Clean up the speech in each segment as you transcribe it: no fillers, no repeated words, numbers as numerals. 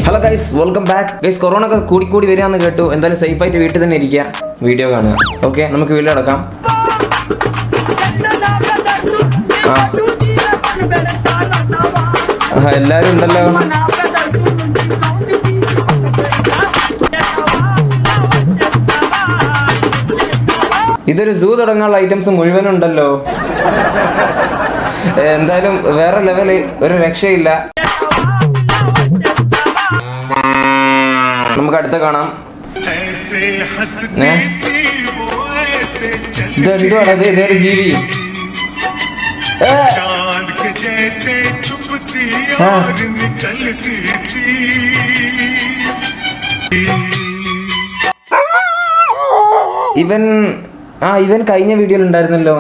Hello guys, welcome back. Guys, corona ഒക്കെ കൂടി വരികയെന്ന് കേട്ടു. എന്തായാലും സേഫ് ആയിട്ട് വീട്ടിൽ തന്നെ ഇരിക്കുക, വീഡിയോ കാണുക. ഓക്കെ, നമുക്ക് വീഡിയോ അടക്കാം. എല്ലാരും ഉണ്ടല്ലോ. ഇതൊരു സൂ തുടങ്ങാനുള്ള ഐറ്റംസ് മുഴുവനും ഉണ്ടല്ലോ. എന്തായാലും വേറെ ലെവല്, ഒരു രക്ഷയില്ല. നമുക്ക് അടുത്ത കാണാം. ഇതെന്തുവാണത്? ഇതൊരു ജീവി. ഇവൻ കഴിഞ്ഞ വീഡിയോയിൽ ഉണ്ടായിരുന്നല്ലോ.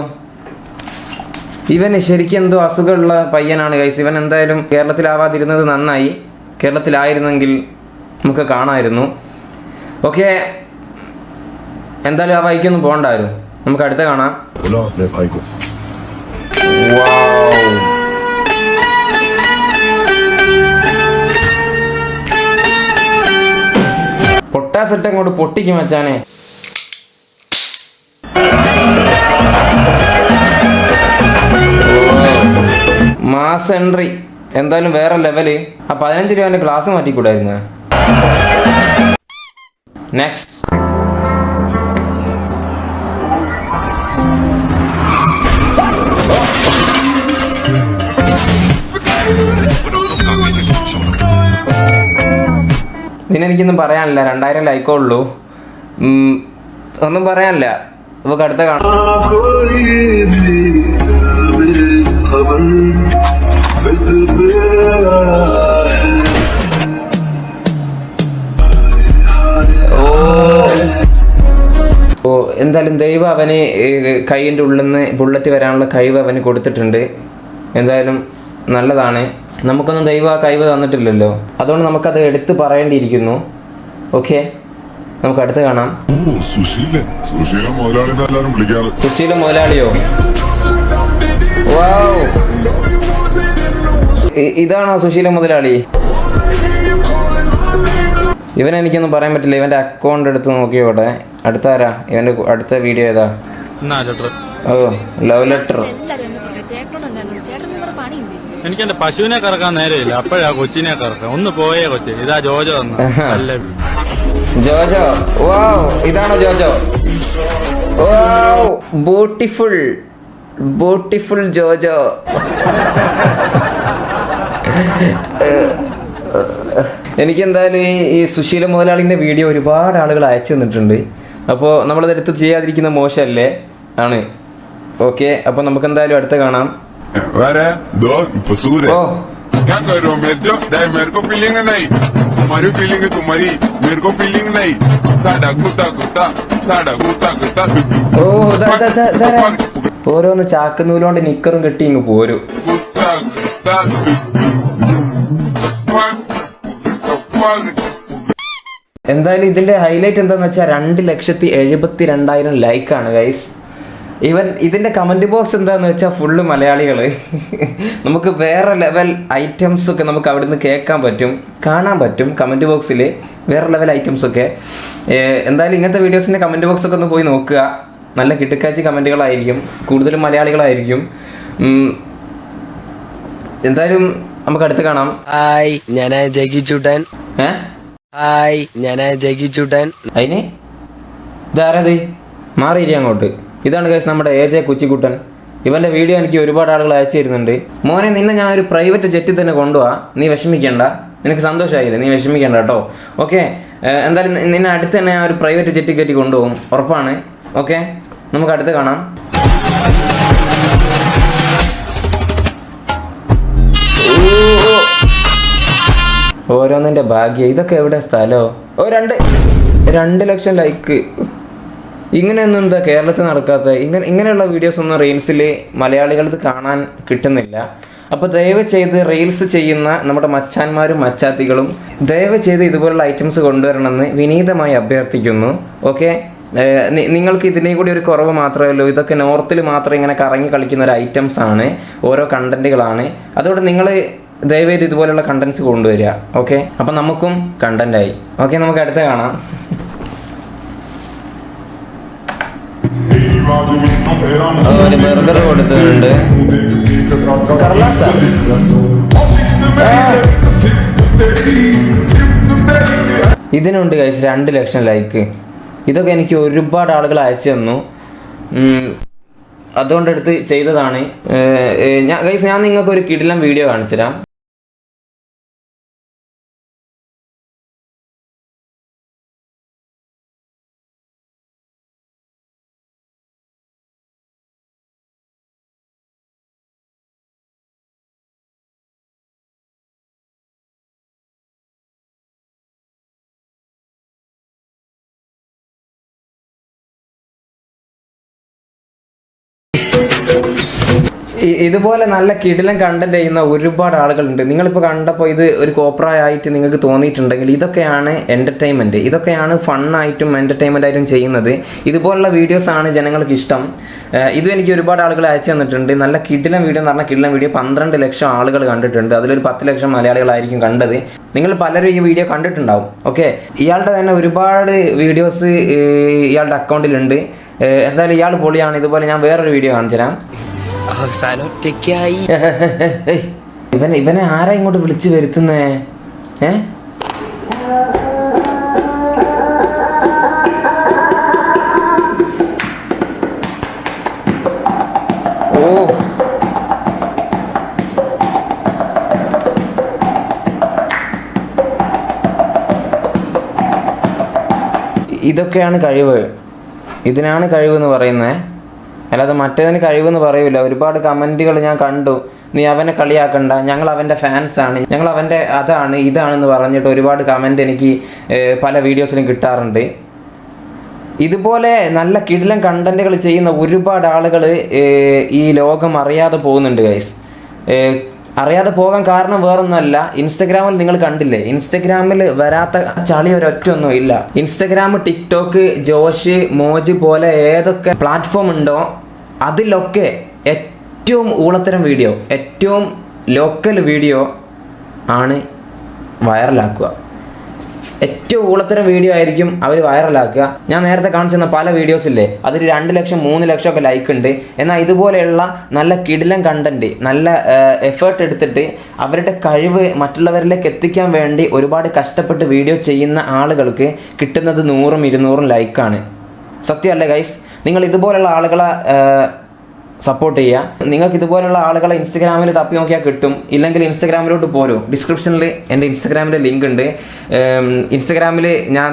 ഇവന് ശരിക്കും എന്തോ അസുഖമുള്ള പയ്യനാണ് ഗൈസ്. ഇവൻ എന്തായാലും കേരളത്തിലാവാതിരുന്നത് നന്നായി. കേരളത്തിലായിരുന്നെങ്കിൽ നമുക്ക് കാണാമായിരുന്നു. ഓക്കെ, എന്തായാലും ആ ബൈക്കൊന്നും പോകണ്ടായിരുന്നു. നമുക്ക് അടുത്ത കാണാം. പൊട്ടാസിട്ട് അങ്ങോട്ട് പൊട്ടിക്കും വെച്ചാനെ. മാസ് എൻട്രി, എന്തായാലും വേറെ ലെവല്. ആ 15 രൂപേന്റെ ഗ്ലാസ് മാറ്റിക്കൂടായിരുന്നു. നെക്സ്റ്റ്. ഇതിനെനിക്കൊന്നും പറയാനില്ല. 2000 ലൈക്കേ ഉള്ളൂ. ഒന്നും പറയാനില്ല. നമുക്ക് അടുത്ത കാണാം. എന്തായാലും ദൈവം അവന് കൈയിൻ്റെ ഉള്ളിൽ നിന്ന് ബുള്ളറ്റ് വരാനുള്ള കഴിവ് അവന് കൊടുത്തിട്ടുണ്ട്. എന്തായാലും നല്ലതാണ്. നമുക്കൊന്നും ദൈവം ആ കഴിവ് തന്നിട്ടില്ലല്ലോ, അതുകൊണ്ട് നമുക്കത് എടുത്ത് പറയേണ്ടിയിരിക്കുന്നു. ഓക്കെ, നമുക്ക് അടുത്ത് കാണാം. സുശീല മുതലാളിയോ? വാവ്, ഇതാണോ സുശീല മുതലാളി? ഇവനെനിക്കൊന്നും പറയാൻ പറ്റില്ല. ഇവന്റെ അക്കൗണ്ട് എടുത്ത് നോക്കിയോട്ടെ. അടുത്താരാ ഇവന്റെ അടുത്ത വീഡിയോ ഏതാ? ഓ, ലവ് ലെറ്റർ. എനിക്ക് എന്റെ പശുവിനെ കറക്കാൻ നേരെയില്ല, അപ്പോഴാ കൊച്ചിനെ കറക്കാം. ഒന്ന് പോയേ കൊച്ചി. ഇതാ ജോജോ. ജോജോ, വാവ്, ഇതാണോ ജോജോ? വാവ്, ബ്യൂട്ടിഫുൾ ജോജോ. എനിക്കെന്തായാലും ഈ സുശീല മുതലാളിന്റെ വീഡിയോ ഒരുപാട് ആളുകൾ അയച്ചു തന്നിട്ടുണ്ട്. അപ്പോൾ നമ്മളതെടുത്ത് ചെയ്യാതിരിക്കുന്ന മോശമല്ലേ ആണ്. ഓക്കെ, അപ്പൊ നമുക്ക് എന്തായാലും അടുത്ത കാണാം. ഓരോന്ന് ചാക്കുന്നൂലോണ്ട് നിക്കറും കെട്ടി ഇങ്ങ് പോരും. എന്തായാലും ഇതിന്റെ ഹൈലൈറ്റ് എന്താന്ന് വെച്ചാൽ 2,72,000 ലൈക്കാണ് ഗൈസ്. ഇതിന്റെ കമന്റ് ബോക്സ് എന്താന്ന് വെച്ചാൽ ഫുള്ള് മലയാളികള്. നമുക്ക് വേറെ ലെവൽ ഐറ്റംസ് ഒക്കെ നമുക്ക് അവിടുന്ന് കേൾക്കാൻ പറ്റും, കാണാൻ പറ്റും. കമന്റ് ബോക്സിൽ വേറെ ലെവൽ ഐറ്റംസ് ഒക്കെ. എന്തായാലും ഇങ്ങനത്തെ വീഡിയോസിന്റെ കമന്റ് ബോക്സ് ഒക്കെ ഒന്ന് പോയി നോക്കുക. നല്ല കിട്ടുക്കാച്ചി കമന്റുകളായിരിക്കും, കൂടുതലും മലയാളികളായിരിക്കും. എന്തായാലും നമുക്ക് അടുത്ത് കാണാം. ഹായ്, ഞാനാ ജഗി ചൂട്ടൻ. ഹായ്, ഞാനാ ജഗി ചൂട്ടൻ. അതിന് ഇതാരത്? മാറിയിരി അങ്ങോട്ട്. ഇതാണ് ഗൈസ് നമ്മുടെ AJ കുച്ചിക്കുട്ടൻ. ഇവന്റെ വീഡിയോ എനിക്ക് ഒരുപാട് ആളുകൾ അയച്ചു തരുന്നുണ്ട്. മോനെ, നിന്നെ ഞാൻ ഒരു പ്രൈവറ്റ് ജെറ്റിൽ തന്നെ കൊണ്ടുപോവാ. നീ വിഷമിക്കേണ്ട. നിനക്ക് സന്തോഷമായില്ലേ? നീ വിഷമിക്കേണ്ട കേട്ടോ. ഓക്കെ, എന്തായാലും നിന്നെ അടുത്ത് തന്നെ ഞാൻ ഒരു പ്രൈവറ്റ് ജെറ്റിൽ കയറ്റി കൊണ്ടുപോകും, ഉറപ്പാണ്. ഓക്കെ, നമുക്ക് അടുത്ത് കാണാം. ഓരോന്നിന്റെ ഭാഗ്യം. ഇതൊക്കെ എവിടെ സ്ഥലോ? 2 ലക്ഷം ലൈക്ക്. ഇങ്ങനെയൊന്നും എന്താ കേരളത്തിൽ നടക്കാത്ത? ഇങ്ങനെയുള്ള വീഡിയോസ് ഒന്നും റീൽസിൽ മലയാളികൾക്ക് കാണാൻ കിട്ടുന്നില്ല. അപ്പോൾ ദയവ് ചെയ്ത് റീൽസ് ചെയ്യുന്ന നമ്മുടെ മച്ചാന്മാരും മച്ചാത്തികളും ദയവ് ചെയ്ത് ഇതുപോലുള്ള ഐറ്റംസ് കൊണ്ടുവരണമെന്ന് വിനീതമായി അഭ്യർത്ഥിക്കുന്നു. ഓക്കെ, നിങ്ങൾക്ക് ഇതിനെയും കൂടി ഒരു കുറവ് മാത്രമേ ഉള്ളൂ. ഇതൊക്കെ നോർത്തിൽ മാത്രം ഇങ്ങനെ കറങ്ങി കളിക്കുന്ന ഒരു ഐറ്റംസ് ആണ്, ഓരോ കണ്ടന്റുകളാണ്. അതുകൊണ്ട് നിങ്ങൾ ദയവേത് ഇതുപോലുള്ള കണ്ടന്റ്സ് കൊണ്ടുവരിക. ഓക്കെ, അപ്പം നമുക്കും കണ്ടന്റായി. ഓക്കെ, നമുക്ക് അടുത്ത കാണാം. ഒരു ബർഗർ കൊടുത്തിട്ടുണ്ട്. ഇതിനുണ്ട് കഴിച്ച് 2 ലക്ഷം ലൈക്ക്. ഇതൊക്കെ എനിക്ക് ഒരുപാട് ആളുകൾ അയച്ചു തന്നു. അതുകൊണ്ടെടുത്ത് ചെയ്തതാണ്. ഞാൻ നിങ്ങൾക്ക് ഒരു കിടിലം വീഡിയോ കാണിച്ചു തരാം. ഇതുപോലെ നല്ല കിടിലം കണ്ടന്റ് ചെയ്യുന്ന ഒരുപാട് ആളുകളുണ്ട്. നിങ്ങളിപ്പോൾ കണ്ടപ്പോൾ ഇത് ഒരു കോപ്രായിട്ട് നിങ്ങൾക്ക് തോന്നിയിട്ടുണ്ടെങ്കിൽ ഇതൊക്കെയാണ് എൻ്റർടൈൻമെൻറ്റ്, ഇതൊക്കെയാണ് ഫണ്ണായിട്ടും എൻ്റർടൈൻമെൻ്റ് ആയിട്ടും ചെയ്യുന്നത്. ഇതുപോലുള്ള വീഡിയോസാണ് ജനങ്ങൾക്ക് ഇഷ്ടം. ഇതും എനിക്ക് ഒരുപാട് ആളുകൾ അയച്ചു തന്നിട്ടുണ്ട്. നല്ല കിടിലം വീഡിയോ എന്ന് പറഞ്ഞാൽ കിടിലം വീഡിയോ 12 ലക്ഷം ആളുകൾ കണ്ടിട്ടുണ്ട്. അതിലൊരു 10 ലക്ഷം മലയാളികളായിരിക്കും കണ്ടത്. നിങ്ങൾ പലരും ഈ വീഡിയോ കണ്ടിട്ടുണ്ടാവും. ഓക്കെ, ഇയാളുടെ തന്നെ ഒരുപാട് വീഡിയോസ് ഇയാളുടെ അക്കൗണ്ടിലുണ്ട്. എന്തായാലും ഇയാൾ പൊളിയാണ്. ഇതുപോലെ ഞാൻ വേറൊരു വീഡിയോ കാണിച്ചു തരാം. ഇവനെ ആരാ ഇങ്ങോട്ട് വിളിച്ചു വരുത്തുന്നേ? ഓ, ഇതൊക്കെയാണ് കഴിവ്. ഇതിനാണ് കഴിവെന്ന് പറയുന്നത്, അല്ലാതെ മറ്റേതിന് കഴിവെന്ന് പറയൂല. ഒരുപാട് കമൻറ്റുകൾ ഞാൻ കണ്ടു. നീ അവനെ കളിയാക്കണ്ട, ഞങ്ങൾ അവൻ്റെ ഫാൻസാണ്, ഞങ്ങൾ അവൻ്റെ അതാണ് ഇതാണെന്ന് പറഞ്ഞിട്ട് ഒരുപാട് കമൻറ്റ് എനിക്ക് പല വീഡിയോസിലും കിട്ടാറുണ്ട്. ഇതുപോലെ നല്ല കിടിലം കണ്ടന്റുകൾ ചെയ്യുന്ന ഒരുപാട് ആളുകൾ ഈ ലോകം അറിയാതെ പോകുന്നുണ്ട് ഗൈസ്. അറിയാതെ പോകാൻ കാരണം വേറൊന്നുമല്ല, ഇൻസ്റ്റഗ്രാമിൽ നിങ്ങൾ കണ്ടില്ലേ, ഇൻസ്റ്റഗ്രാമിൽ വരാത്ത ചളി ഒരൊറ്റൊന്നും ഇല്ല. ഇൻസ്റ്റഗ്രാം, ടിക്ടോക്ക്, ജോഷ്, മോജ് പോലെ ഏതൊക്കെ പ്ലാറ്റ്ഫോം ഉണ്ടോ അതിലൊക്കെ ഏറ്റവും ഊളത്തരം വീഡിയോ, ഏറ്റവും ലോക്കൽ വീഡിയോ ആണ് വൈറലാക്കുക. ഏറ്റവും ഊളത്തരം വീഡിയോ ആയിരിക്കും അവർ വൈറലാക്കുക. ഞാൻ നേരത്തെ കാണിച്ചിരുന്ന പല വീഡിയോസില്ലേ, അതിൽ 2 ലക്ഷം 3 ലക്ഷം ഒക്കെ ലൈക്ക് ഉണ്ട്. എന്നാൽ ഇതുപോലെയുള്ള നല്ല കിടിലം കണ്ടന്റ്, നല്ല എഫേർട്ട് എടുത്തിട്ട് അവരുടെ കഴിവ് മറ്റുള്ളവരിലേക്ക് എത്തിക്കാൻ വേണ്ടി ഒരുപാട് കഷ്ടപ്പെട്ട് വീഡിയോ ചെയ്യുന്ന ആളുകൾക്ക് കിട്ടുന്നത് 100ഉം 200ഉം ലൈക്കാണ്. സത്യമല്ലേ ഗൈസ്? നിങ്ങൾ ഇതുപോലുള്ള ആളുകളെ സപ്പോർട്ട് ചെയ്യുക. നിങ്ങൾക്ക് ഇതുപോലുള്ള ആളുകളെ ഇൻസ്റ്റഗ്രാമിൽ തപ്പി നോക്കിയാൽ കിട്ടും. ഇല്ലെങ്കിൽ ഇൻസ്റ്റഗ്രാമിലോട്ട് പോരൂ. ഡിസ്ക്രിപ്ഷനിൽ എൻ്റെ ഇൻസ്റ്റഗ്രാമിൻ്റെ ലിങ്ക് ഉണ്ട്. ഇൻസ്റ്റഗ്രാമിൽ ഞാൻ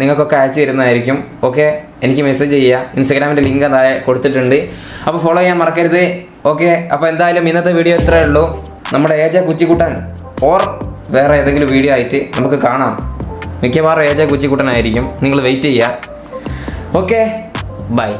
നിങ്ങൾക്കൊക്കെ അയച്ചു തരുന്നതായിരിക്കും. ഓക്കെ, എനിക്ക് മെസ്സേജ് ചെയ്യുക. ഇൻസ്റ്റഗ്രാമിൻ്റെ ലിങ്ക് അതായ കൊടുത്തിട്ടുണ്ട്. അപ്പോൾ ഫോളോ ചെയ്യാൻ മറക്കരുത്. ഓക്കെ, അപ്പോൾ എന്തായാലും ഇന്നത്തെ വീഡിയോ ഇത്രയേ ഉള്ളൂ. നമ്മുടെ ഏജ കുച്ചിക്കുട്ടൻ ഓർ വേറെ ഏതെങ്കിലും വീഡിയോ ആയിട്ട് നമുക്ക് കാണാം. മിക്കവാറും ഏജ കുച്ചിക്കുട്ടനായിരിക്കും. നിങ്ങൾ വെയിറ്റ് ചെയ്യുക. Okay, by.